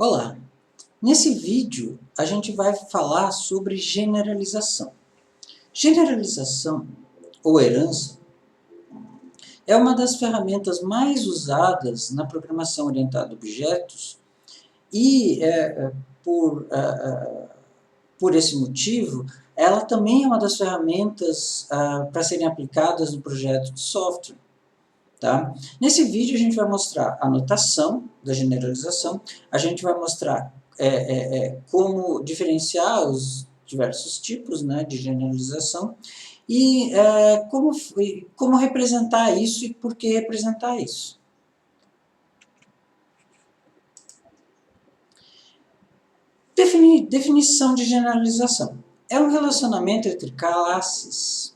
Olá! Nesse vídeo a gente vai falar sobre generalização. Generalização ou herança é uma das ferramentas mais usadas na programação orientada a objetos e por esse motivo ela também é uma das ferramentas para serem aplicadas no projeto de software. Tá? Nesse vídeo a gente vai mostrar a notação da generalização, a gente vai mostrar como diferenciar os diversos tipos, né, de generalização e como representar isso e por que representar isso. Definição de generalização. É um relacionamento entre classes,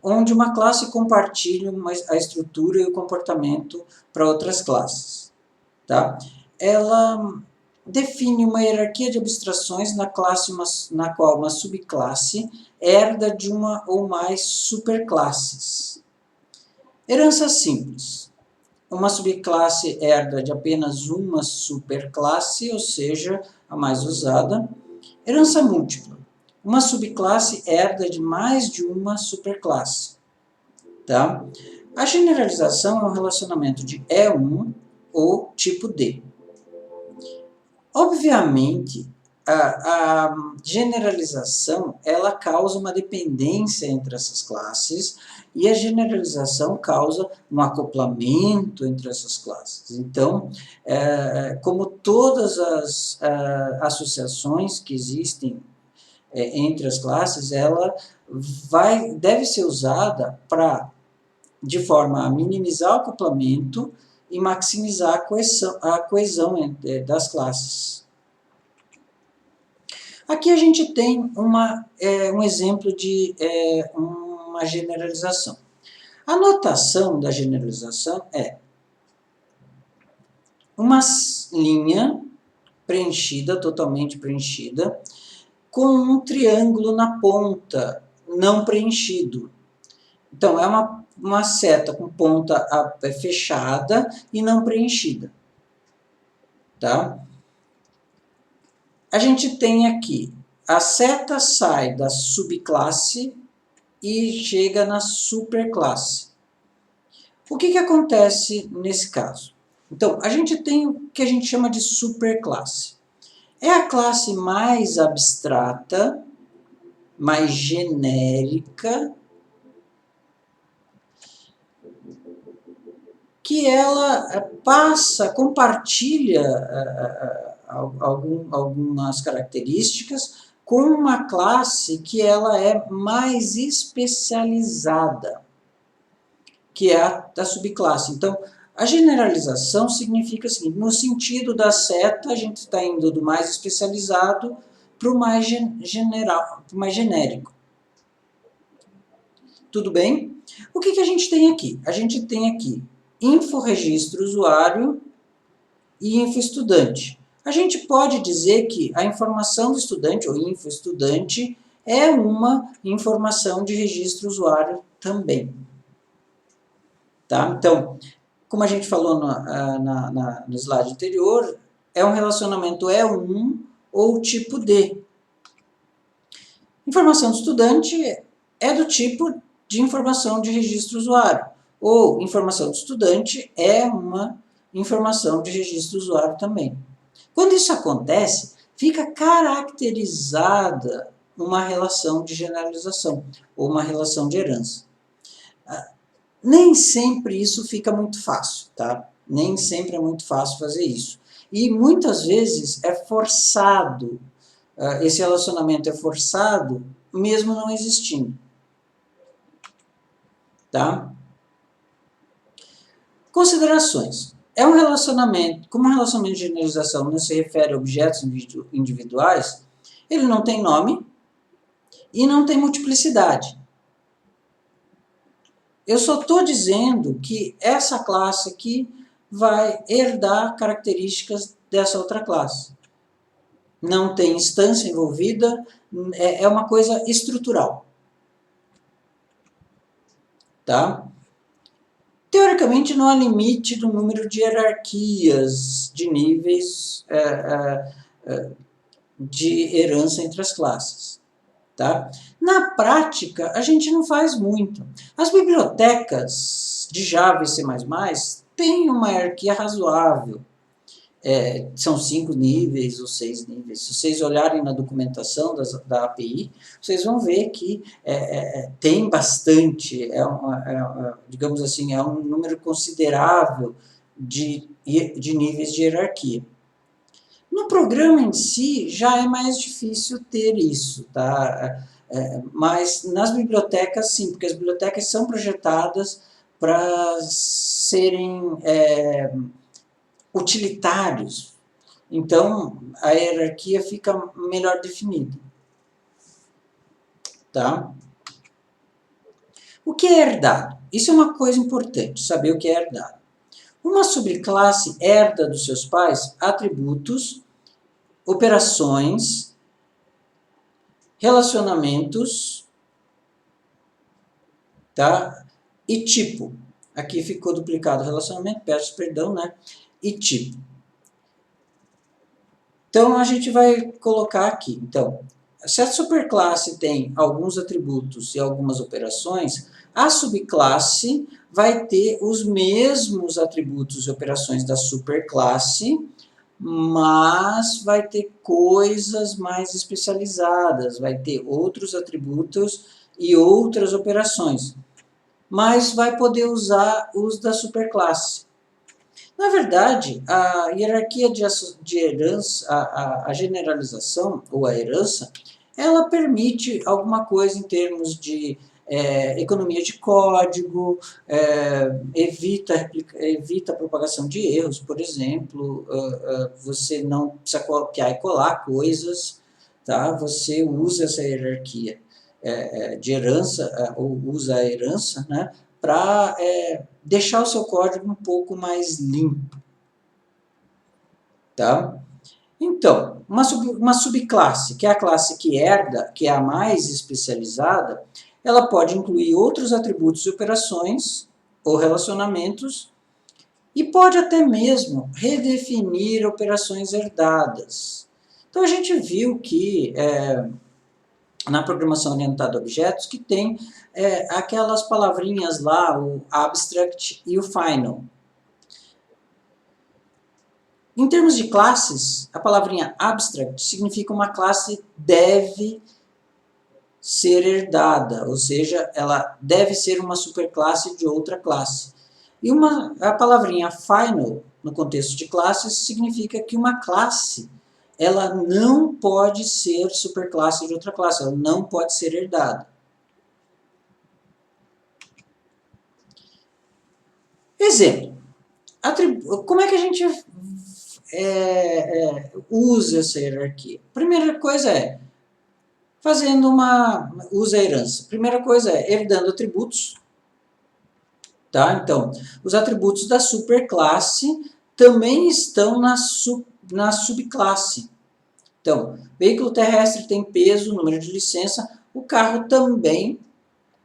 onde uma classe compartilha a estrutura e o comportamento para outras classes. Tá? Ela define uma hierarquia de abstrações na qual uma subclasse herda de uma ou mais superclasses. Herança simples. Uma subclasse herda de apenas uma superclasse, ou seja, a mais usada. Herança múltipla. Uma subclasse herda de mais de uma superclasse. Tá? A generalização é um relacionamento de E1 ou tipo D. Obviamente, a generalização ela causa uma dependência entre essas classes e a generalização causa um acoplamento entre essas classes. Então, como todas as associações que existem entre as classes, ela deve ser usada de forma a minimizar o acoplamento e maximizar a coesão das classes. Aqui a gente tem um exemplo de uma generalização. A notação da generalização é uma linha preenchida, totalmente preenchida, com um triângulo na ponta, não preenchido. Então, é uma seta com ponta fechada e não preenchida. Tá? A gente tem aqui, a seta sai da subclasse e chega na superclasse. O que acontece nesse caso? Então, a gente tem o que a gente chama de superclasse. É a classe mais abstrata, mais genérica, que ela compartilha algumas características com uma classe que ela é mais especializada, que é a subclasse. Então, a generalização significa assim, no sentido da seta, a gente está indo do mais especializado para o mais general, para o mais genérico. Tudo bem? O que a gente tem aqui? A gente tem aqui info-registro usuário e info-estudante. A gente pode dizer que a informação do estudante, ou info-estudante, é uma informação de registro usuário também. Tá? Então, como a gente falou no slide anterior, é um relacionamento E1 ou tipo D. Informação do estudante é do tipo de informação de registro usuário, ou informação do estudante é uma informação de registro usuário também. Quando isso acontece, fica caracterizada uma relação de generalização, ou uma relação de herança. Nem sempre isso fica muito fácil, tá? Nem sempre é muito fácil fazer isso. E muitas vezes é forçado, esse relacionamento é forçado, mesmo não existindo. Tá? Considerações. É um relacionamento, como um relacionamento de generalização não se refere a objetos individuais, ele não tem nome e não tem multiplicidade. Eu só estou dizendo que essa classe aqui vai herdar características dessa outra classe. Não tem instância envolvida, é uma coisa estrutural. Tá? Teoricamente, não há limite do número de hierarquias de níveis de herança entre as classes. Tá? Na prática, a gente não faz muito. As bibliotecas de Java e C++ têm uma hierarquia razoável. São 5 níveis ou 6 níveis. Se vocês olharem na documentação da API, vocês vão ver que tem bastante, digamos assim, é um número considerável de níveis de hierarquia. No programa em si, já é mais difícil ter isso, tá? Mas nas bibliotecas, sim, porque as bibliotecas são projetadas para serem utilitários. Então, a hierarquia fica melhor definida. Tá? O que é herdado? Isso é uma coisa importante, saber o que é herdado. Uma subclasse herda dos seus pais atributos, operações, relacionamentos, tá? E tipo. Aqui ficou duplicado relacionamento, peço perdão, né? E tipo. Então, a gente vai colocar aqui. Então, se a superclasse tem alguns atributos e algumas operações, a subclasse vai ter os mesmos atributos e operações da superclasse, mas vai ter coisas mais especializadas, vai ter outros atributos e outras operações, mas vai poder usar os da superclasse. Na verdade, a hierarquia de herança, a generalização ou a herança, ela permite alguma coisa em termos de economia de código, evita a propagação de erros, por exemplo, você não precisa copiar e colar coisas, tá? Você usa essa hierarquia de herança, ou usa a herança, né, para deixar o seu código um pouco mais limpo. Tá? Então, uma subclasse, que é a classe que herda, que é a mais especializada, ela pode incluir outros atributos e operações ou relacionamentos e pode até mesmo redefinir operações herdadas. Então, a gente viu que na programação orientada a objetos que tem aquelas palavrinhas lá, o abstract e o final. Em termos de classes, a palavrinha abstract significa uma classe deve ser herdada, ou seja, ela deve ser uma superclasse de outra classe. E a palavrinha final, no contexto de classes, significa que uma classe ela não pode ser superclasse de outra classe, ela não pode ser herdada. Exemplo. Como é que a gente usa essa hierarquia? Primeira coisa usa a herança. Primeira coisa herdando atributos. Tá? Então, os atributos da superclasse também estão na subclasse. Então, veículo terrestre tem peso, número de licença. O carro também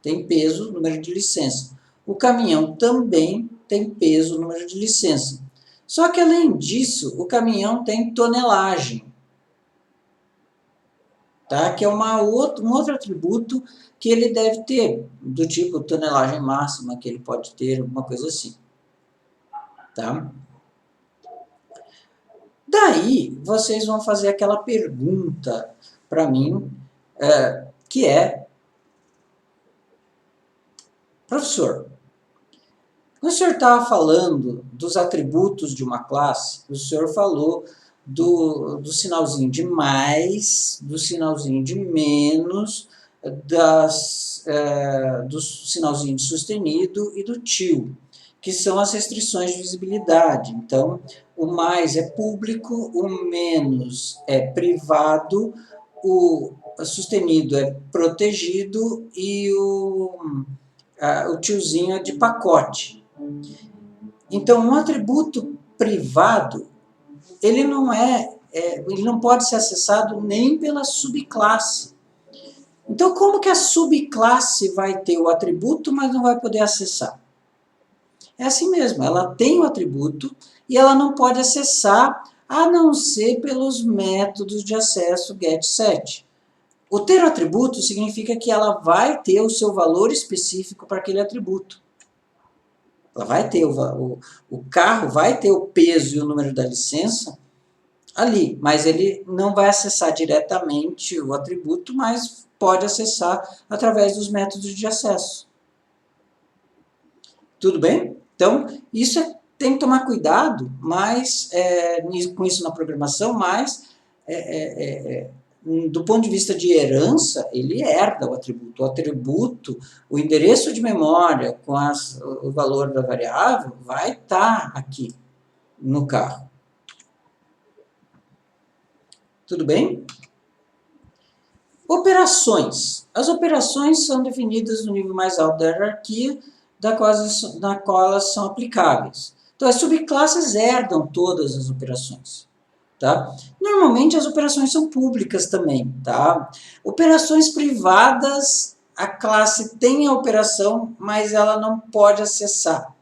tem peso, número de licença. O caminhão também tem peso, número de licença. Só que, além disso, o caminhão tem tonelagem, tá? Que é um outro atributo que ele deve ter, do tipo tonelagem máxima que ele pode ter, alguma coisa assim. Tá? Daí, vocês vão fazer aquela pergunta para mim, que é: professor, quando o senhor estava falando dos atributos de uma classe, o senhor falou do sinalzinho de mais, do sinalzinho de menos, do sinalzinho de sustenido e do til, que são as restrições de visibilidade. Então, o mais é público, o menos é privado, o sustenido é protegido e o tiozinho é de pacote. Então, um atributo privado, ele não pode ser acessado nem pela subclasse. Então, como que a subclasse vai ter o atributo, mas não vai poder acessar? É assim mesmo, ela tem o atributo e ela não pode acessar a não ser pelos métodos de acesso get-set. O ter o atributo significa que ela vai ter o seu valor específico para aquele atributo. Ela vai ter o carro vai ter o peso e o número da licença ali, mas ele não vai acessar diretamente o atributo, mas pode acessar através dos métodos de acesso. Tudo bem? Então, isso tem que tomar cuidado, mas com isso na programação, mas do ponto de vista de herança, ele herda o atributo. O atributo, o endereço de memória com o valor da variável vai estar aqui no carro. Tudo bem? Operações. As operações são definidas no nível mais alto da hierarquia, na qual elas são aplicáveis. Então, as subclasses herdam todas as operações. Tá? Normalmente, as operações são públicas também. Tá? Operações privadas, a classe tem a operação, mas ela não pode acessar.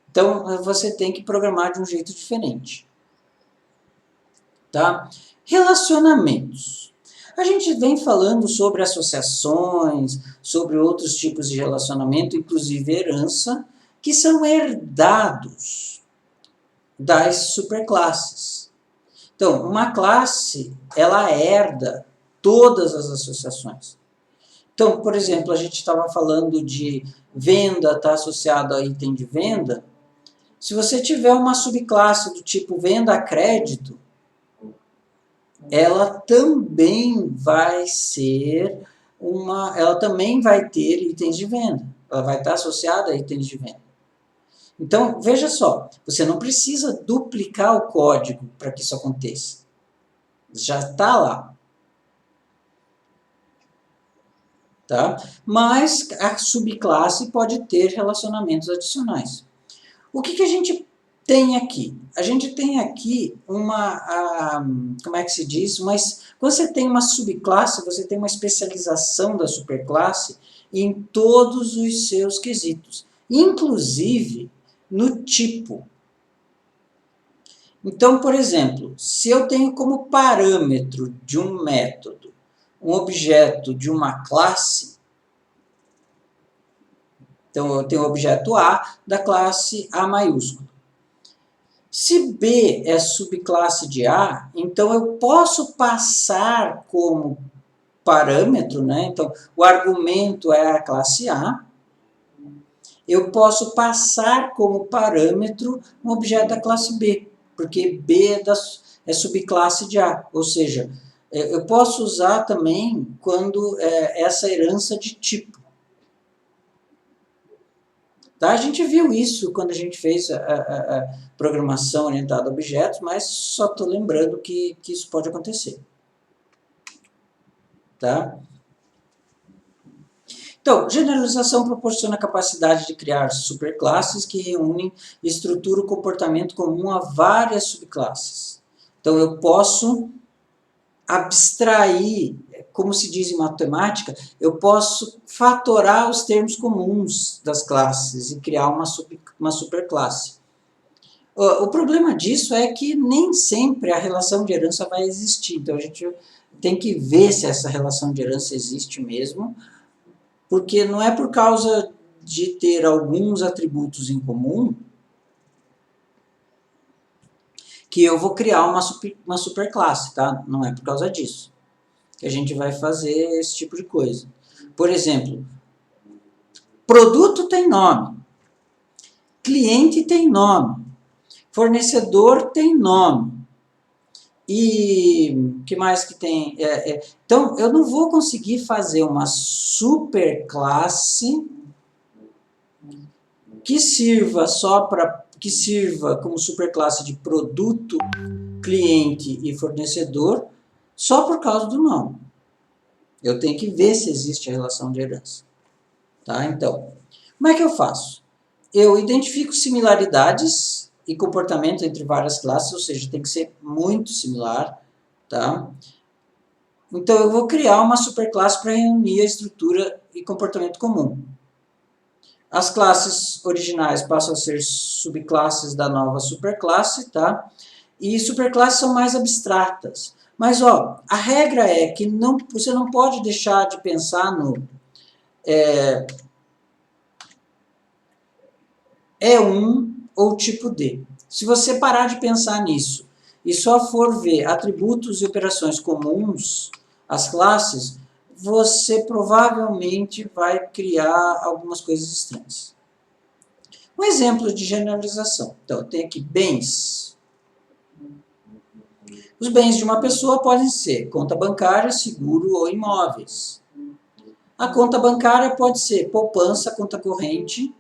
Então, você tem que programar de um jeito diferente. Tá? Relacionamentos. A gente vem falando sobre associações, sobre outros tipos de relacionamento, inclusive herança, que são herdados das superclasses. Então, uma classe, ela herda todas as associações. Então, por exemplo, a gente estava falando de venda, está associado a item de venda. Se você tiver uma subclasse do tipo venda a crédito, ela também vai ela também vai ter itens de venda. Ela vai estar associada a itens de venda. Então, veja só, você não precisa duplicar o código para que isso aconteça. Já está lá. Tá? Mas a subclasse pode ter relacionamentos adicionais. O que a gente tem aqui? A gente tem aqui como é que se diz? Quando você tem uma subclasse, você tem uma especialização da superclasse em todos os seus quesitos, inclusive no tipo. Então, por exemplo, se eu tenho como parâmetro de um método um objeto de uma classe, então eu tenho o objeto A da classe A maiúsculo. Se B é subclasse de A, então eu posso passar como parâmetro, né? Então o argumento é a classe A, eu posso passar como parâmetro um objeto da classe B, porque B é subclasse de A, ou seja, eu posso usar também quando essa herança de tipo. Tá? A gente viu isso quando a gente fez a programação orientada a objetos, mas só estou lembrando que isso pode acontecer. Tá? Então, generalização proporciona a capacidade de criar superclasses que reúnem e estruturam o comportamento comum a várias subclasses. Então, eu posso abstrair, como se diz em matemática, eu posso fatorar os termos comuns das classes e criar uma superclasse. O problema disso é que nem sempre a relação de herança vai existir, então a gente tem que ver se essa relação de herança existe mesmo, porque não é por causa de ter alguns atributos em comum que eu vou criar uma superclasse, tá? Não é por causa disso que a gente vai fazer esse tipo de coisa. Por exemplo, produto tem nome, cliente tem nome, fornecedor tem nome, e o que mais que tem? Então, eu não vou conseguir fazer uma superclasse que sirva como superclasse de produto, cliente e fornecedor só por causa do nome. Eu tenho que ver se existe a relação de herança. Tá? Então, como é que eu faço? Eu identifico similaridades e comportamento entre várias classes, ou seja, tem que ser muito similar. Tá? Então, eu vou criar uma superclasse para reunir a estrutura e comportamento comum. As classes originais passam a ser subclasses da nova superclasse, tá? E superclasses são mais abstratas. Mas, ó, a regra é que você não pode deixar de pensar no E1 ou tipo D. Se você parar de pensar nisso e só for ver atributos e operações comuns às classes, você provavelmente vai criar algumas coisas estranhas. Um exemplo de generalização. Então, eu tenho aqui bens. Os bens de uma pessoa podem ser conta bancária, seguro ou imóveis. A conta bancária pode ser poupança, conta corrente.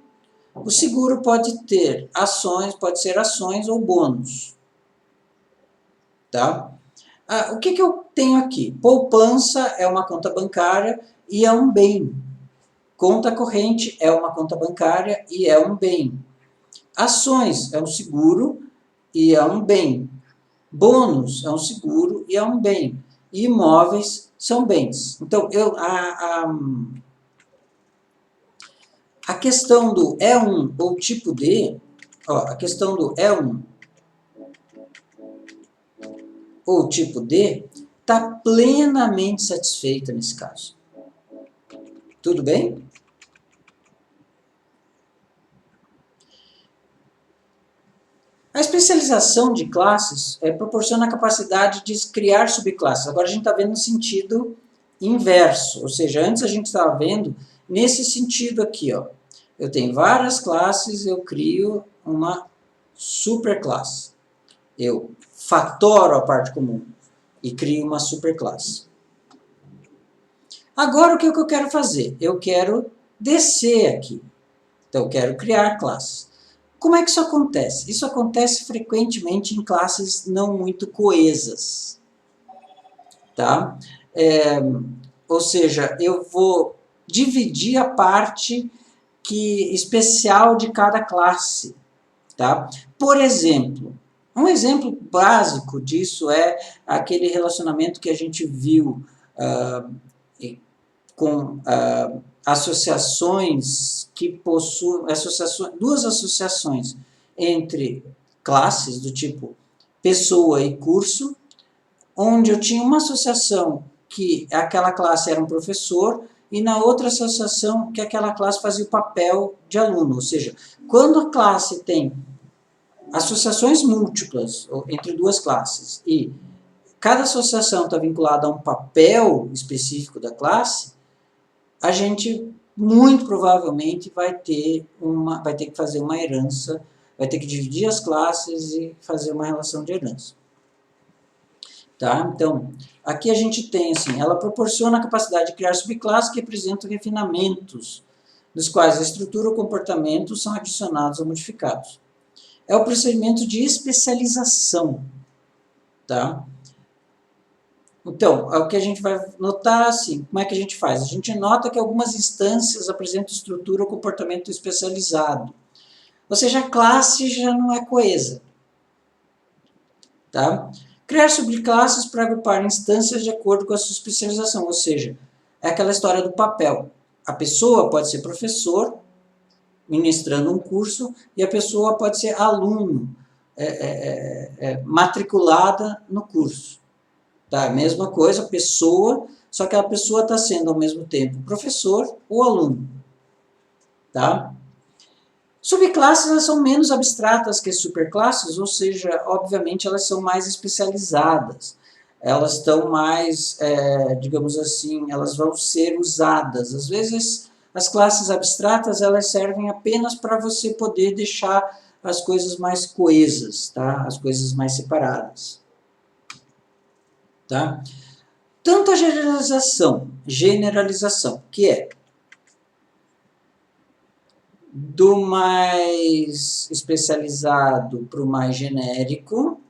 O seguro pode ter ações, pode ser ações ou bônus. Tá? O que eu tenho aqui? Poupança é uma conta bancária e é um bem. Conta corrente é uma conta bancária e é um bem. Ações é um seguro e é um bem. Bônus é um seguro e é um bem. E imóveis são bens. Então, a questão do E1 ou tipo D, ó, a questão do E1 ou tipo D está plenamente satisfeita nesse caso. Tudo bem? A especialização de classes proporciona a capacidade de criar subclasses. Agora a gente está vendo no sentido inverso, ou seja, antes a gente estava vendo nesse sentido aqui, ó. Eu tenho várias classes, eu crio uma superclasse. Eu fatoro a parte comum e crio uma superclasse. Agora o que eu quero fazer? Eu quero descer aqui. Então eu quero criar classes. Como é que isso acontece? Isso acontece frequentemente em classes não muito coesas. Tá? Ou seja, eu vou dividir a parte especial de cada classe. Tá? Por exemplo, um exemplo básico disso é aquele relacionamento que a gente viu com associações que possuem duas associações entre classes do tipo pessoa e curso, onde eu tinha uma associação que aquela classe era um professor e na outra associação que aquela classe fazia o papel de aluno. Ou seja, quando a classe tem associações múltiplas entre duas classes e cada associação está vinculada a um papel específico da classe, a gente muito provavelmente vai ter que fazer uma herança, vai ter que dividir as classes e fazer uma relação de herança. Tá? Então, aqui a gente tem, assim, ela proporciona a capacidade de criar subclasses que representam refinamentos, dos quais a estrutura ou comportamento são adicionados ou modificados. É o procedimento de especialização. Tá? Então, o que a gente vai notar, assim, como é que a gente faz? A gente nota que algumas instâncias apresentam estrutura ou comportamento especializado. Ou seja, a classe já não é coesa. Tá? Criar subclasses para agrupar instâncias de acordo com a sua especialização. Ou seja, é aquela história do papel. A pessoa pode ser professor, ministrando um curso, e a pessoa pode ser aluno, matriculada no curso. Tá? Mesma coisa, pessoa, só que a pessoa está sendo ao mesmo tempo professor ou aluno. Tá? Subclasses elas são menos abstratas que as superclasses, ou seja, obviamente elas são mais especializadas. Elas estão mais, digamos assim, elas vão ser usadas. Às vezes as classes abstratas elas servem apenas para você poder deixar as coisas mais coesas, tá? As coisas mais separadas. Tá? Tanto a generalização, que é do mais especializado para o mais genérico,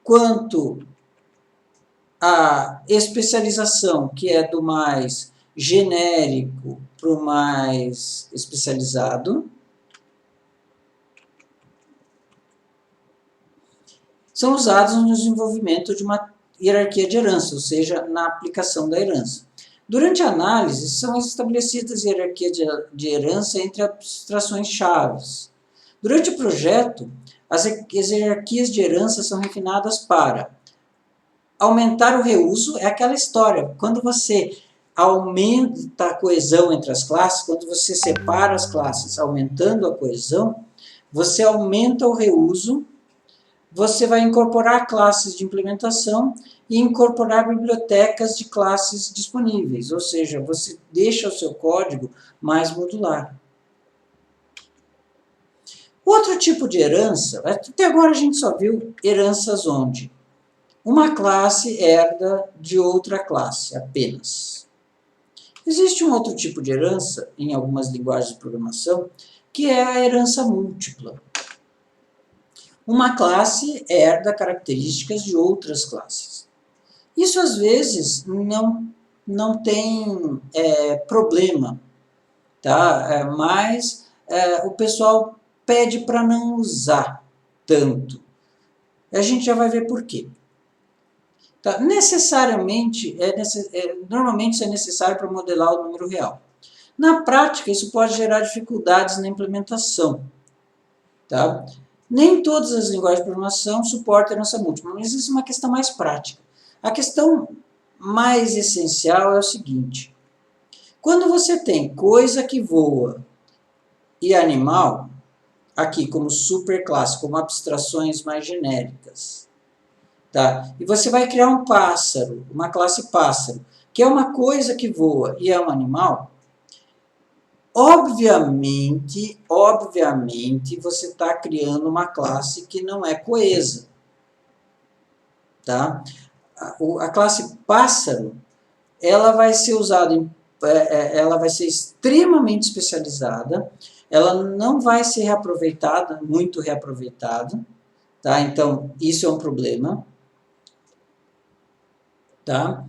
quanto a especialização, que é do mais genérico para o mais especializado, são usados no desenvolvimento de uma hierarquia de herança, ou seja, na aplicação da herança. Durante a análise, são estabelecidas hierarquias de herança entre abstrações chaves. Durante o projeto, as hierarquias de herança são refinadas para aumentar o reuso, é aquela história, quando você aumenta a coesão entre as classes, quando você separa as classes aumentando a coesão, você aumenta o reuso, você vai incorporar classes de implementação e incorporar bibliotecas de classes disponíveis, ou seja, você deixa o seu código mais modular. Outro tipo de herança, até agora a gente só viu heranças onde uma classe herda de outra classe apenas. Existe um outro tipo de herança, em algumas linguagens de programação, que é a herança múltipla. Uma classe herda características de outras classes. Isso, às vezes, não tem problema, tá? Mas o pessoal pede para não usar tanto. A gente já vai ver por quê. Tá? Necessariamente, normalmente isso é necessário para modelar o número real. Na prática, isso pode gerar dificuldades na implementação. Tá? Nem todas as linguagens de programação suportam herança múltipla, mas isso é uma questão mais prática. A questão mais essencial é o seguinte: quando você tem coisa que voa e animal, aqui como superclasse, como abstrações mais genéricas, tá? E você vai criar um pássaro, uma classe pássaro, que é uma coisa que voa e é um animal, obviamente, você está criando uma classe que não é coesa. Tá? A classe pássaro, ela vai ser usada, ela vai ser extremamente especializada, ela não vai ser reaproveitada, muito reaproveitada, tá? Então, isso é um problema. Tá?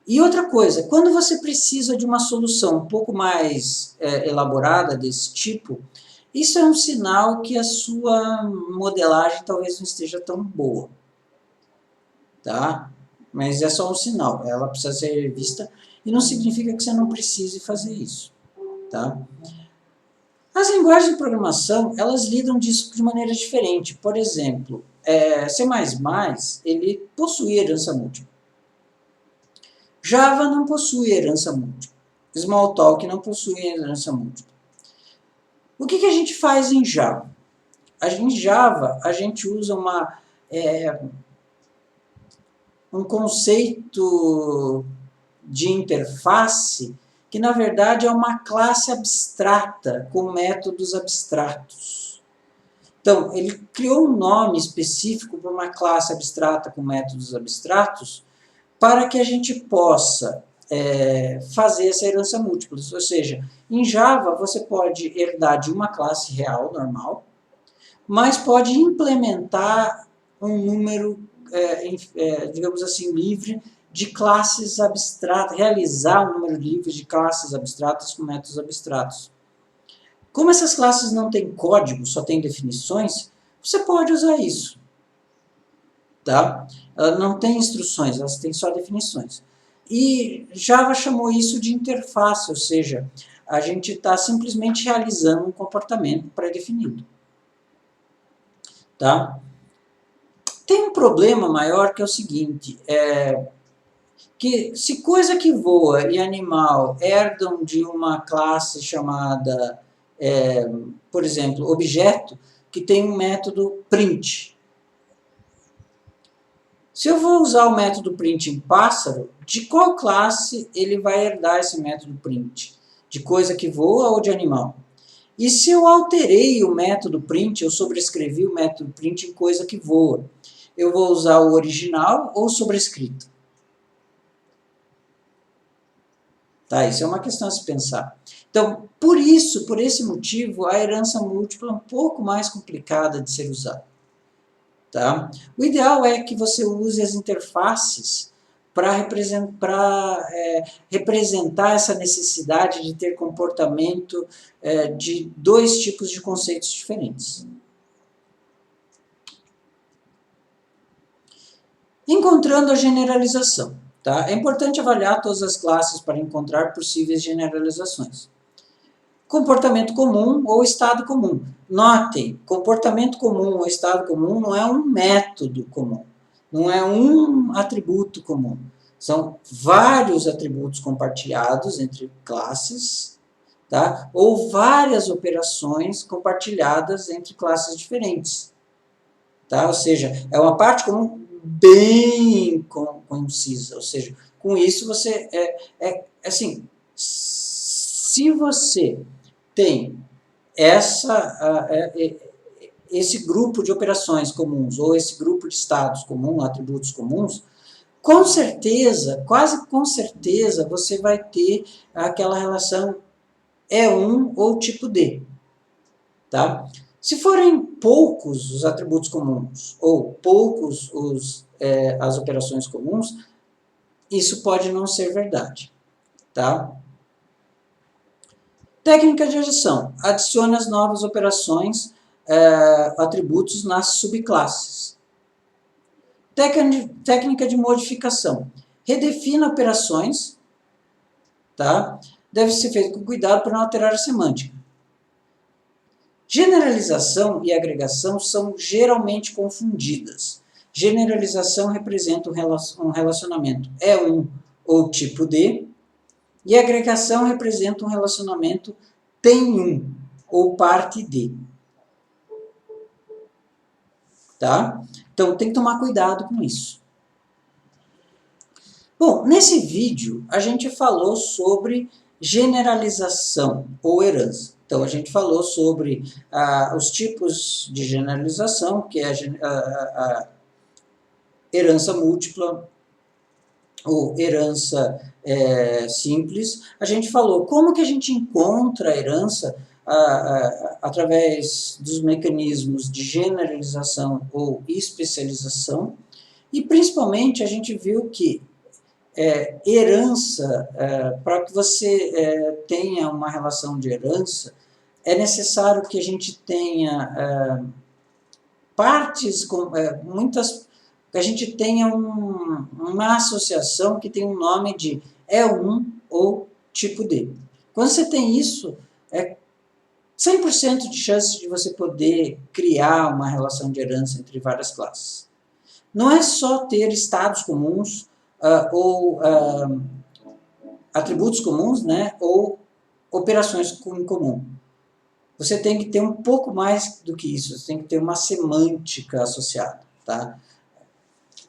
E outra coisa, quando você precisa de uma solução um pouco mais elaborada desse tipo, isso é um sinal que a sua modelagem talvez não esteja tão boa. Tá? Mas é só um sinal, ela precisa ser revista e não significa que você não precise fazer isso. Tá? As linguagens de programação, elas lidam disso de maneira diferente. Por exemplo, C++, ele possui herança múltipla. Java não possui herança múltipla. Smalltalk não possui herança múltipla. O que a gente faz em Java? Em Java, a gente usa um conceito de interface que, na verdade, é uma classe abstrata com métodos abstratos. Então, ele criou um nome específico para uma classe abstrata com métodos abstratos para que a gente possa fazer essa herança múltipla. Ou seja, em Java você pode herdar de uma classe real, normal, mas pode implementar um número, digamos assim, livre de classes abstratas, realizar um número livre de classes abstratas com métodos abstratos. Como essas classes não têm código, só têm definições, você pode usar isso. Tá? Ela não tem instruções, elas têm só definições. E Java chamou isso de interface, ou seja, a gente está simplesmente realizando um comportamento pré-definido. Tá? Tem um problema maior que é o seguinte, que se coisa que voa e animal herdam de uma classe chamada, por exemplo, objeto, que tem um método print. Se eu vou usar o método print em pássaro, de qual classe ele vai herdar esse método print? De coisa que voa ou de animal? E se eu alterei o método print, eu sobrescrevi o método print em coisa que voa, eu vou usar o original ou o sobrescrito? Tá, isso é uma questão a se pensar. Então, por esse motivo, a herança múltipla é um pouco mais complicada de ser usada. Tá? O ideal é que você use as interfaces para representar essa necessidade de ter comportamento de dois tipos de conceitos diferentes. Encontrando a generalização. Tá? É importante avaliar todas as classes para encontrar possíveis generalizações. Comportamento comum ou estado comum. Notem, comportamento comum ou estado comum não é um método comum, não é um atributo comum. São vários atributos compartilhados entre classes, tá? Ou várias operações compartilhadas entre classes diferentes. Tá? Ou seja, é uma parte comum bem concisa. Ou seja, com isso você assim, se você tem esse grupo de operações comuns ou esse grupo de estados comuns, atributos comuns, com certeza, quase com certeza, você vai ter aquela relação E1 ou tipo D. Tá? Se forem poucos os atributos comuns ou poucos as operações comuns, isso pode não ser verdade. Tá? Técnica de adição. Adicione as novas operações, atributos nas subclasses. Técnica de modificação. Redefina operações. Tá? Deve ser feito com cuidado para não alterar a semântica. Generalização e agregação são geralmente confundidas. Generalização representa um relacionamento E1 ou tipo D, e agregação representa um relacionamento tem 1 ou parte D. Tá? Então, tem que tomar cuidado com isso. Bom, nesse vídeo, a gente falou sobre generalização ou herança. Então, a gente falou sobre os tipos de generalização, que é a herança múltipla, ou herança simples. A gente falou como que a gente encontra a herança através dos mecanismos de generalização ou especialização, e principalmente a gente viu que herança, para que você tenha uma relação de herança, é necessário que a gente tenha partes, que a gente tenha uma associação que tem um nome de E1 ou tipo D. Quando você tem isso, 100% de chance de você poder criar uma relação de herança entre várias classes. Não é só ter estados comuns ou atributos comuns, né, ou operações em comum. Você tem que ter um pouco mais do que isso, você tem que ter uma semântica associada. Tá?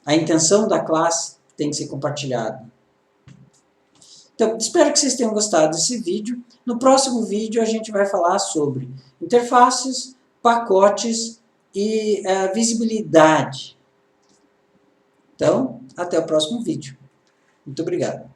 A intenção da classe tem que ser compartilhada. Então, espero que vocês tenham gostado desse vídeo. No próximo vídeo a gente vai falar sobre interfaces, pacotes e visibilidade. Então, até o próximo vídeo. Muito obrigado.